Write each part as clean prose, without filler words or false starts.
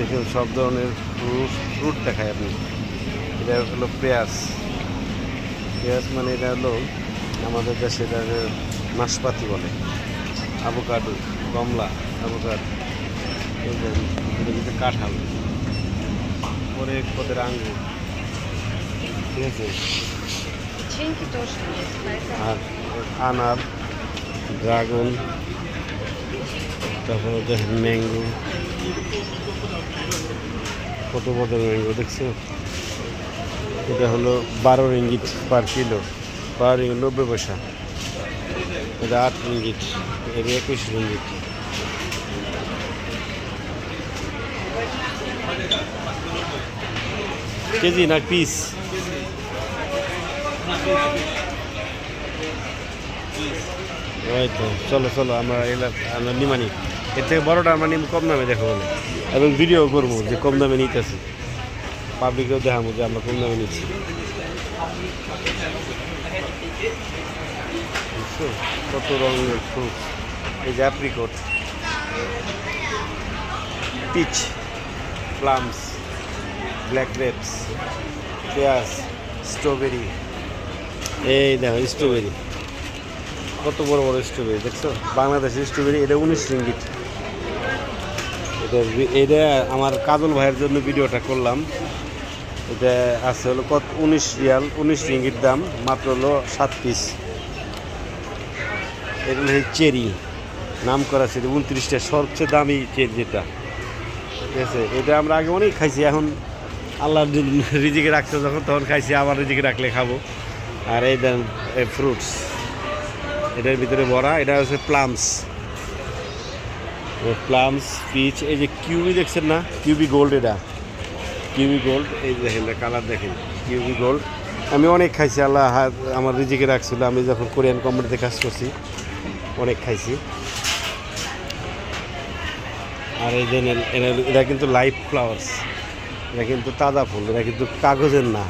দেখুন সব ধরনের ফ্রুট দেখায় আপনি। এটা হলো পেঁয়াজ। পেঁয়াজ মানে এটা হলো আমাদের দেশে এটা নাশপাতি বলে। আভোকাডো, কমলা, আভোকাডো, কাঁঠাল, অনেক পদের আঙ্গুর, ঠিক আছে। Печеньки тоже есть, поэтому... আর আনার, ড্রাগন, তারপরে দেখেন ম্যাঙ্গো, কত পদের ম্যাঙ্গো দেখছো। এটা হলো 12 রিঙ্গিট পার কিলো, 12 রিঙ্গিট 90 পয়সা। এটা 8 রিঙ্গিট, এটা 21 রিঙ্গিট। কেজি না পিস? ওই তো চলো চলো আমরা আমরা নিমানি। এর থেকে বড়টা আমরা নিম কম দামে দেখো বলে, এবং ভিডিও করবো যে কম দামে নিতেছি, পাবলিকেও দেখাবো যে আমরা কম দামে নিচ্ছি। বুঝছো কত রঙের ফ্রুট। এই যে অ্যাপ্রিকট, পিচ, প্লামস, ব্ল্যাক গ্রেপস, পেঁয়াজ, স্ট্রবেরি। এই দেখো স্ট্রবেরি, কত বড় বড় স্ট্রবেরি দেখছো। বাংলাদেশের স্ট্রবেরি, এটা 19 রিঙ্গিট। এটা আমার কাজল ভাইয়ের জন্য ভিডিওটা করলাম। এটা আছে হলো কত 19 রিয়াল, 19 রিঙ্গিট দাম, মাত্র হলো 7 পিস। এগুলো চেরি, নাম করা চেরি, 29টা সবচেয়ে দামি চেরি যেটা, ঠিক আছে। এটা আমরা আগে অনেক খাইছি, এখন আল্লাহ রিজিকে রাখছে যখন তখন খাইছি, আবার রিজিকে রাখলে খাবো। আর এই দেন ফ্রুটস, এটার ভিতরে ভরা। এটা হচ্ছে প্লামস, প্লামস, পিচ। এই যে কিউবি দেখছেন না, কিউবি গোল্ড, এটা কিউবি গোল্ড। এই দেখেন কালার দেখেন, কিউবি গোল্ড। আমি অনেক খাইছি, আল্লাহ আমার রিজিকে রাখছিল। আমি যখন কোরিয়ান কোম্পানিতে কাজ করছি অনেক খাইছি। আর এই যে এটা কিন্তু লাইভ ফ্লাওয়ার্স, এটা কিন্তু তাজা ফুল, এটা কিন্তু কাগজের না।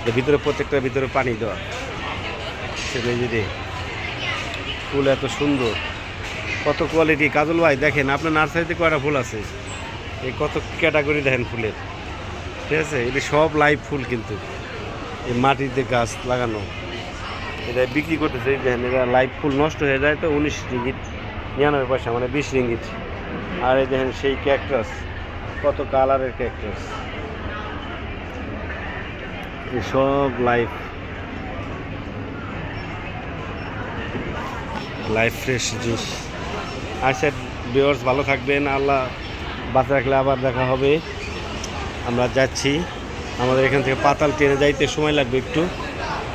এর ভিতরে প্রত্যেকটার ভিতরে পানি দেওয়া। সেটা যদি ফুল এত সুন্দর, কত কোয়ালিটি। কাজল ভাই দেখেন আপনার নার্সারিতে কয়টা ফুল আছে, এই কত ক্যাটাগরি দেখেন ফুলের, ঠিক আছে। এটা সব লাইভ ফুল, কিন্তু এই মাটিতে গাছ লাগানো। এটা বিক্রি করতেছে, এই দেখেন এটা লাইভ ফুল। নষ্ট হয়ে যায় তো 19 রিঙ্গিট 99 পয়সা, মানে 20 রিঙ্গিট। আর এই দেখেন সেই ক্যাকটাস, কত কালারের ক্যাকটাস, এই সব লাইভ ফ্রেশ জুস। আচ্ছা ভিউয়ার্স, ভালো থাকবেন, আল্লাহ বাঁচা রাখলে আবার দেখা হবে। আমরা যাচ্ছি, আমাদের এখান থেকে পাতাল ট্রেনে যাইতে সময় লাগবে একটু।